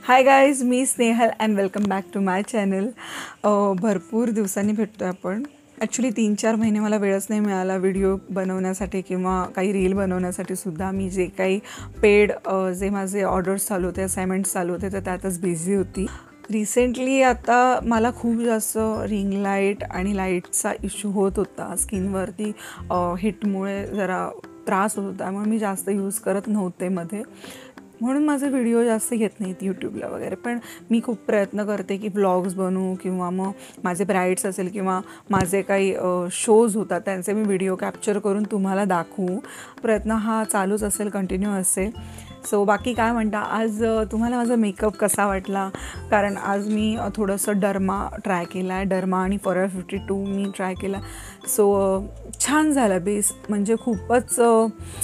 हाय guys, मी Snehal and welcome back to my channel. भरपूर दिवसांनी भेटतो आहे आपण. ॲक्च्युली 3-4 महिने मला वेळच नाही मिळाला व्हिडिओ बनवण्यासाठी किंवा काही रील बनवण्यासाठी सुद्धा. मी जे काही पेड जे माझे ऑर्डर्स चालू होते, असाइनमेंट्स चालू होते, तर त्यातच बिझी होती. रिसेंटली आता मला खूप जास्त रिंग लाईट आणि लाईटचा इश्यू होत होता. स्किनवरती हिटमुळे जरा त्रास होत होता, त्यामुळे मी जास्त यूज करत नव्हते मध्ये, म्हणून माझे व्हिडिओ जास्त येत नाहीत यूट्यूबला वगैरे. पण मी खूप प्रयत्न करते की व्लॉग्स बनवू किंवा मग माझे ब्राईड्स असेल किंवा माझे काही शोज होतात त्यांचे मी व्हिडिओ कॅप्चर करून तुम्हाला दाखवू. प्रयत्न हा चालूच असेल, कंटिन्यू असेल. सो बाकी काय म्हणता, आज तुम्हाला माझा मेकअप कसा वाटला? कारण आज मी थोडंसं डर्मा ट्राय केला आहे, डर्मा आणि फॉरएव्हर 52 मी ट्राय केला. सो छान झाला बेस, म्हणजे खूपच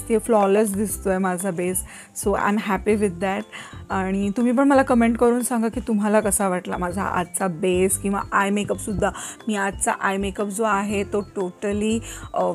ते फ्लॉलेस दिसतो आहे माझा base. So I am happy with that. आणि तुम्ही पण मला कमेंट करून सांगा की तुम्हाला कसा वाटला माझा आजचा बेस किंवा आय मेकअपसुद्धा. मी आजचा आय मेकअप जो आहे तो टोटली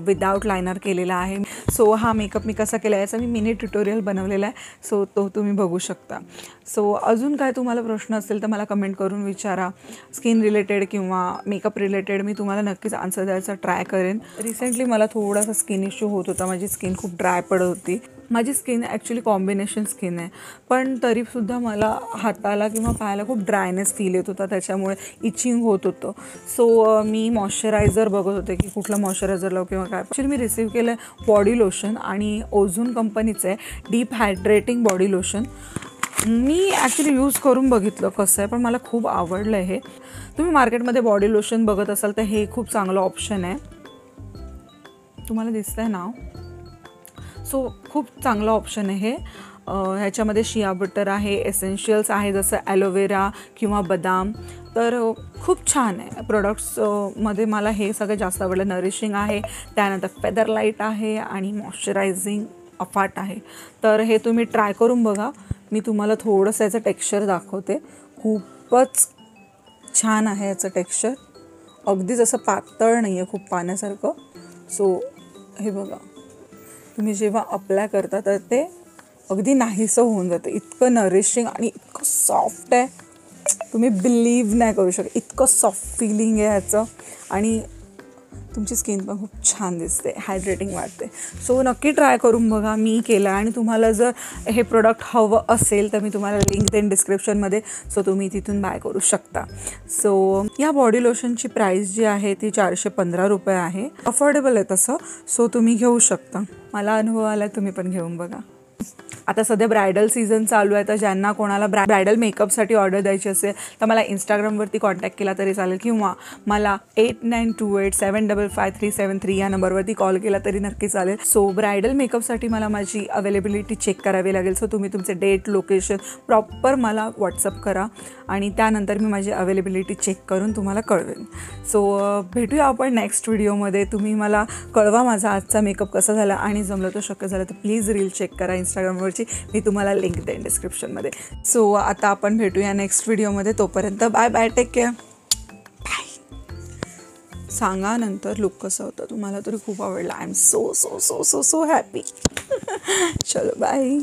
विदाऊट लायनर केलेला आहे. सो हा मेकअप मी कसा केला याचा मी मिनी ट्युटोरियल बनवलेला आहे, सो तो तुम्ही बघू शकता. सो अजून काय तुम्हाला प्रश्न असेल तर मला कमेंट करून विचारा. स्किन रिलेटेड किंवा मेकअप रिलेटेड मी तुम्हाला नक्कीच आन्सर द्यायचा ट्राय करेन. रिसेंटली मला थोडासा स्किन इश्यू होत होता, माझी स्किन खूप ड्राय पडत होती. माझी स्किन ॲक्च्युली कॉम्बिनेशन स्किन आहे, पण तरीसुद्धा मला हाताला किंवा पायाला खूप ड्रायनेस फील येत होता, त्याच्यामुळे इचिंग होत होतं. सो मी मॉइश्चरायझर बघत होते की कुठलं मॉइश्चरायझर लावू किंवा काय. ॲक्च्युली मी रिसीव्ह केलं आहे बॉडी लोशन आणि ओझोन कंपनीचं आहे डीप हायड्रेटिंग बॉडी लोशन. मी ॲक्च्युली यूज करून बघितलं कसं आहे, पण मला खूप आवडलं आहे हे. तुम्ही मार्केटमध्ये बॉडी लोशन बघत असाल तर हे खूप चांगलं ऑप्शन आहे. तुम्हाला दिसतं आहे नाव. सो खूप चांगलं ऑप्शन आहे हे. ह्याच्यामध्ये शिया बटर आहे, एसेन्शियल्स आहे जसं ॲलोवेरा किंवा बदाम. तर खूप छान आहे प्रोडक्ट्समध्ये. मला हे सगळं जास्त आवडलं. नरिशिंग आहे, त्यानंतर फेदर लाईट आहे आणि मॉइश्चरायझिंग अफाट आहे. तर हे तुम्ही ट्राय करून बघा. मी तुम्हाला थोडंसं याचं टेक्स्चर दाखवते. खूपच छान आहे याचं टेक्स्चर, अगदीच असं पातळ नाही आहे, खूप पाण्यासारखं. सो हे बघा, तुम्ही जेव्हा अप्लाय करता तर ते अगदी नाहीसं होऊन जातं. इतकं नरिशिंग आणि इतकं सॉफ्ट आहे, तुम्ही बिलीव्ह नाही करू शकत. इतकं सॉफ्ट फिलिंग आहे ह्याचं आणि तुमची स्किन पण खूप छान दिसते, हायड्रेटिंग वाटते. सो नक्की ट्राय करून बघा. मी केलं आणि तुम्हाला जर हे प्रोडक्ट हवं असेल तर मी तुम्हाला लिंक देईन डिस्क्रिप्शनमध्ये, सो तुम्ही तिथून बाय करू शकता. सो या बॉडी लोशनची प्राईस जी आहे ती 415 रुपये आहे. अफोर्डेबल आहे तसं, सो तुम्ही घेऊ शकता. मला अनुभव आला, तुम्ही पण घेऊन बघा. आता सध्या ब्रायडल सीझन चालू आहे, तर ज्यांना कोणाला ब्रायडल मेकअपसाठी ऑर्डर द्यायची असेल तर मला इंस्टाग्रामवरती कॉन्टॅक्ट केला तरी चालेल किंवा मला 8928755373 या नंबरवरती कॉल केला तरी नक्की चालेल. सो ब्रायडल मेकअपसाठी मला माझी अवेलेबिलिटी चेक करावी लागेल. सो तुम्ही तुमचे डेट, लोकेशन प्रॉपर मला व्हॉट्सअप करा आणि त्यानंतर मी माझी अवेलेबिलिटी चेक करून तुम्हाला कळवेन. सो भेटूया आपण नेक्स्ट व्हिडिओमध्ये. तुम्ही मला कळवा माझा आजचा मेकअप कसा झाला आणि जमलं तर शक्य झालं तर प्लीज रील चेक करा इंस्टाग्रामवरची. मी तुम्हाला लिंक देईन डिस्क्रिप्शनमध्ये. सो आता आपण भेटूया नेक्स्ट व्हिडिओमध्ये. तोपर्यंत bye bye, take care, bye. सांगा नंतर लुक कसं होतं. तुम्हाला तरी खूप आवडला. I am so so so so so happy. चलो बाय.